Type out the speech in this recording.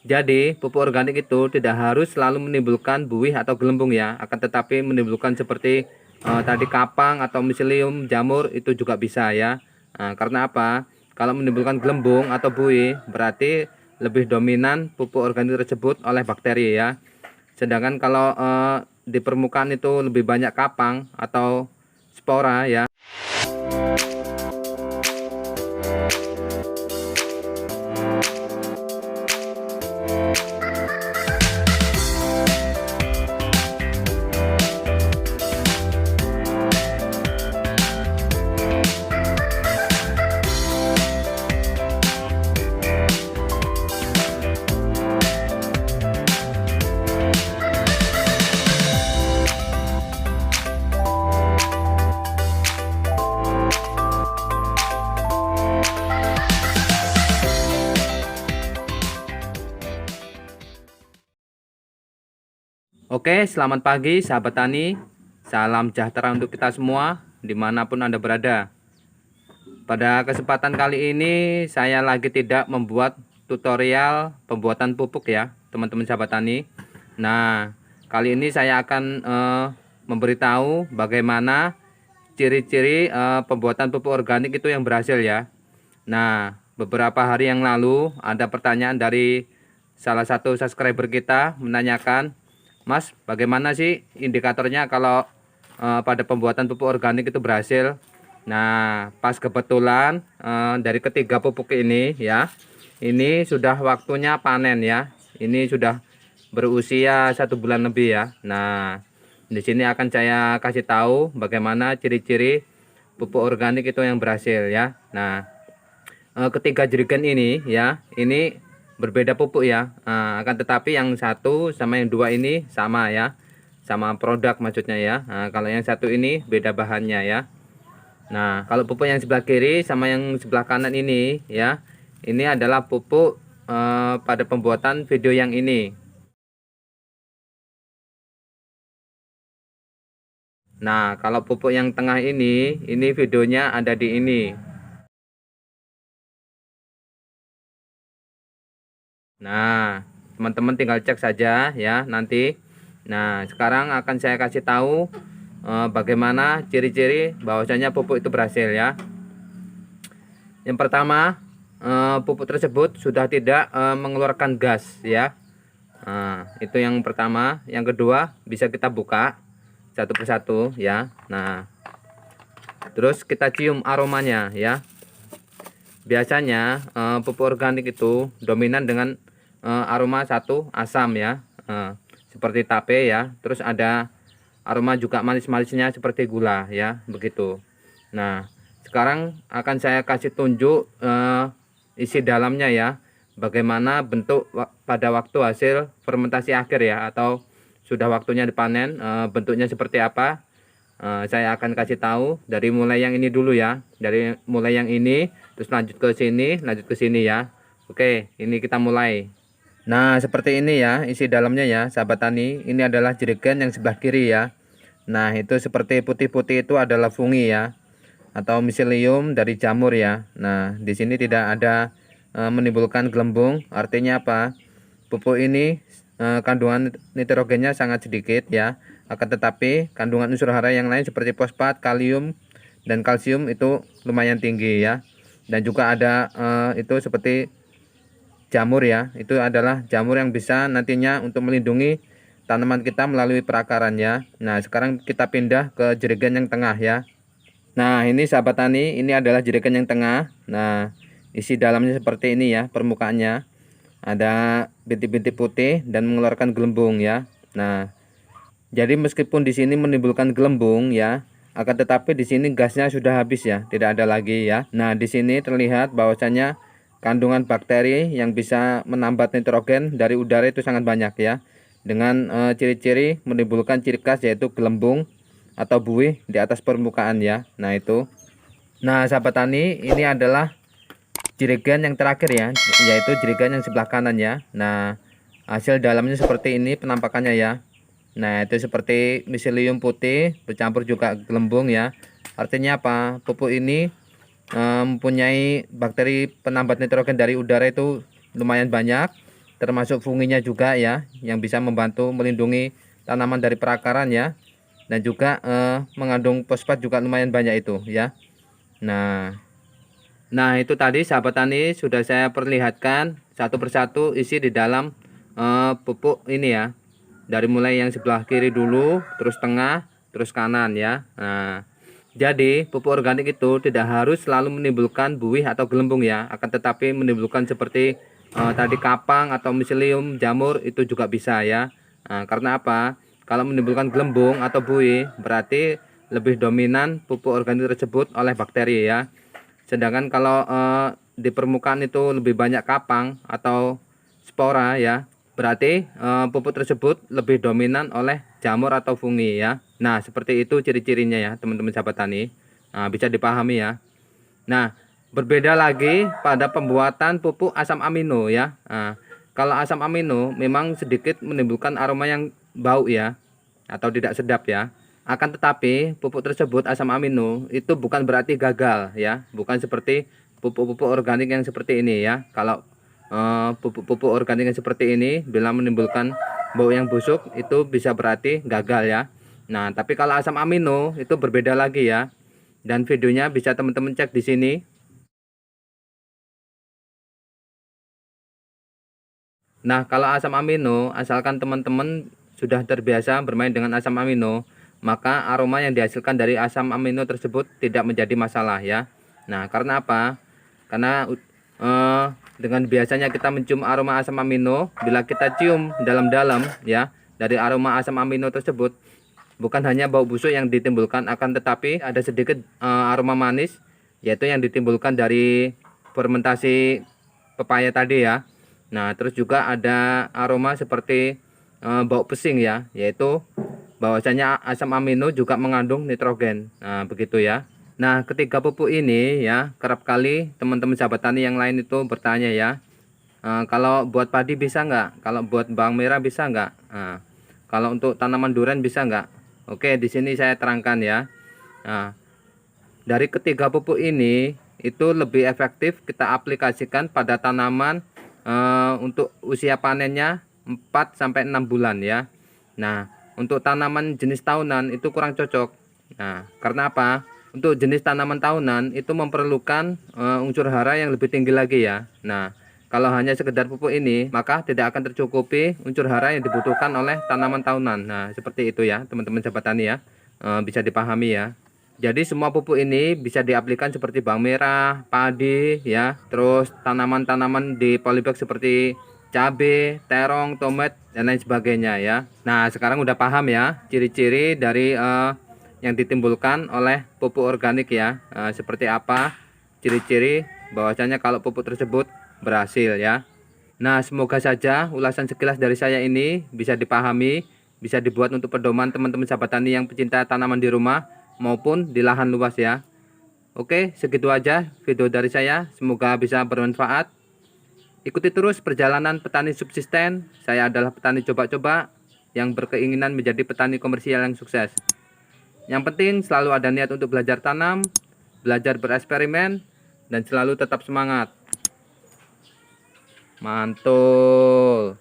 Jadi pupuk organik itu tidak harus selalu menimbulkan buih atau gelembung ya, akan tetapi menimbulkan seperti tadi kapang atau miselium, jamur itu juga bisa ya. Karena apa? Kalau menimbulkan gelembung atau buih berarti lebih dominan pupuk organik tersebut oleh bakteri ya. Sedangkan kalau di permukaan itu lebih banyak kapang atau spora ya. Oke, selamat pagi sahabat tani. Salam sejahtera untuk kita semua, dimanapun Anda berada. Pada kesempatan kali ini, saya lagi tidak membuat tutorial pembuatan pupuk ya, teman-teman sahabat tani. Nah, kali ini saya akan memberitahu bagaimana ciri-ciri pembuatan pupuk organik itu yang berhasil ya. Nah, beberapa hari yang lalu ada pertanyaan dari salah satu subscriber kita menanyakan, Mas, bagaimana sih indikatornya kalau pada pembuatan pupuk organik itu berhasil? Nah, pas kebetulan dari ketiga pupuk ini ya, ini sudah waktunya panen ya. Ini sudah berusia 1 bulan lebih ya. Nah, di sini akan saya kasih tahu bagaimana ciri-ciri pupuk organik itu yang berhasil ya. Nah, ketiga jerigen ini ya, ini berbeda pupuk ya. Akan tetapi yang satu sama yang dua ini sama ya, sama produk maksudnya ya. Kalau yang satu ini beda bahannya ya. Nah, kalau pupuk yang sebelah kiri sama yang sebelah kanan ini ya, ini adalah pupuk pada pembuatan video yang ini. Nah, kalau pupuk yang tengah ini videonya ada di ini. Nah, teman-teman tinggal cek saja ya nanti. Nah, sekarang akan saya kasih tahu bagaimana ciri-ciri bahwasanya pupuk itu berhasil ya. Yang pertama, pupuk tersebut sudah tidak mengeluarkan gas ya. Nah, itu yang pertama. Yang kedua, bisa kita buka satu persatu ya. Nah, terus kita cium aromanya ya. Biasanya pupuk organik itu dominan dengan aroma satu asam ya, seperti tape ya. Terus ada aroma juga manis-manisnya seperti gula ya, begitu. Nah, sekarang akan saya kasih tunjuk isi dalamnya ya, bagaimana bentuk pada waktu hasil fermentasi akhir ya, atau sudah waktunya dipanen, bentuknya seperti apa. Saya akan kasih tahu dari mulai yang ini dulu ya, dari mulai yang ini terus lanjut ke sini ya. Oke, ini kita mulai. Nah, seperti ini ya isi dalamnya ya sahabat tani. Ini adalah jerigen yang sebelah kiri ya. Nah, itu seperti putih-putih itu adalah fungi ya, atau miselium dari jamur ya. Nah, di sini tidak ada menimbulkan gelembung. Artinya apa? Pupuk ini kandungan nitrogennya sangat sedikit ya. Akan tetapi kandungan unsur hara yang lain seperti fosfat, kalium, dan kalsium itu lumayan tinggi ya. Dan juga ada itu seperti jamur ya. Itu adalah jamur yang bisa nantinya untuk melindungi tanaman kita melalui perakarannya. Nah, sekarang kita pindah ke jerigen yang tengah ya. Nah, ini sahabat tani, ini adalah jerigen yang tengah. Nah, isi dalamnya seperti ini ya permukaannya. Ada bintik-bintik putih dan mengeluarkan gelembung ya. Nah, jadi meskipun di sini menimbulkan gelembung ya, akan tetapi di sini gasnya sudah habis ya, tidak ada lagi ya. Nah, di sini terlihat bahwasanya kandungan bakteri yang bisa menambat nitrogen dari udara itu sangat banyak ya. Dengan ciri-ciri menimbulkan ciri khas yaitu gelembung atau buih di atas permukaan ya. Nah, itu. Nah, sahabat tani, ini adalah jerigen yang terakhir ya, yaitu jerigen yang sebelah kanan ya. Nah, hasil dalamnya seperti ini penampakannya ya. Nah, itu seperti miselium putih bercampur juga gelembung ya. Artinya apa? Pupuk ini mempunyai bakteri penambat nitrogen dari udara itu lumayan banyak, termasuk funginya juga ya, yang bisa membantu melindungi tanaman dari perakaran ya. Dan juga mengandung fosfat juga lumayan banyak itu ya. Nah itu tadi sahabat tani sudah saya perlihatkan satu persatu isi di dalam pupuk ini ya. Dari mulai yang sebelah kiri dulu, terus tengah, terus kanan ya. Nah, jadi pupuk organik itu tidak harus selalu menimbulkan buih atau gelembung ya, akan tetapi menimbulkan seperti tadi kapang atau miselium, jamur itu juga bisa ya. Nah, karena apa? Kalau menimbulkan gelembung atau buih berarti lebih dominan pupuk organik tersebut oleh bakteri ya. Sedangkan kalau di permukaan itu lebih banyak kapang atau spora ya, berarti pupuk tersebut lebih dominan oleh jamur atau fungi ya. Nah, seperti itu ciri-cirinya ya, teman-teman sahabat tani. Nah, bisa dipahami ya. Nah, berbeda lagi pada pembuatan pupuk asam amino ya. Nah, kalau asam amino memang sedikit menimbulkan aroma yang bau ya, atau tidak sedap ya. Akan tetapi pupuk tersebut asam amino itu bukan berarti gagal ya, bukan seperti pupuk-pupuk organik yang seperti ini ya. Kalau pupuk-pupuk organik yang seperti ini bila menimbulkan bau yang busuk itu bisa berarti gagal ya. Nah, tapi kalau asam amino itu berbeda lagi ya. Dan videonya bisa teman-teman cek di sini. Nah, kalau asam amino, asalkan teman-teman sudah terbiasa bermain dengan asam amino, maka aroma yang dihasilkan dari asam amino tersebut tidak menjadi masalah ya. Nah, karena apa? Karena dengan biasanya kita mencium aroma asam amino, bila kita cium dalam-dalam ya, dari aroma asam amino tersebut bukan hanya bau busuk yang ditimbulkan, akan tetapi ada sedikit aroma manis, yaitu yang ditimbulkan dari fermentasi pepaya tadi ya. Nah, terus juga ada aroma seperti bau pesing ya, yaitu bahwasanya asam amino juga mengandung nitrogen. Nah, begitu ya. Nah, ketiga pupuk ini ya, kerap kali teman-teman sahabat tani yang lain itu bertanya ya, kalau buat padi bisa nggak? Kalau buat bawang merah bisa nggak? Kalau untuk tanaman durian bisa nggak? Oke, di sini saya terangkan ya. Nah, dari ketiga pupuk ini itu lebih efektif kita aplikasikan pada tanaman untuk usia panennya 4 sampai 6 bulan ya. Nah, untuk tanaman jenis tahunan itu kurang cocok. Nah, karena apa? Untuk jenis tanaman tahunan itu memerlukan unsur hara yang lebih tinggi lagi ya. Nah, kalau hanya sekedar pupuk ini, maka tidak akan tercukupi unsur hara yang dibutuhkan oleh tanaman tahunan. Nah, seperti itu ya, teman-teman sahabat tani ya. Bisa dipahami ya. Jadi semua pupuk ini bisa diaplikasikan seperti bawang merah, padi ya, terus tanaman-tanaman di polybag seperti cabai, terong, tomat dan lain sebagainya ya. Nah, sekarang udah paham ya ciri-ciri dari yang ditimbulkan oleh pupuk organik ya. Seperti apa ciri-ciri bahwasanya kalau pupuk tersebut berhasil ya. Nah, semoga saja ulasan sekilas dari saya ini bisa dipahami, bisa dibuat untuk pedoman teman-teman sahabat tani yang pecinta tanaman di rumah maupun di lahan luas ya. Oke, segitu aja video dari saya. Semoga bisa bermanfaat. Ikuti terus perjalanan petani subsisten. Saya adalah petani coba-coba yang berkeinginan menjadi petani komersial yang sukses. Yang penting selalu ada niat untuk belajar tanam, belajar bereksperimen, dan selalu tetap semangat. Mantul.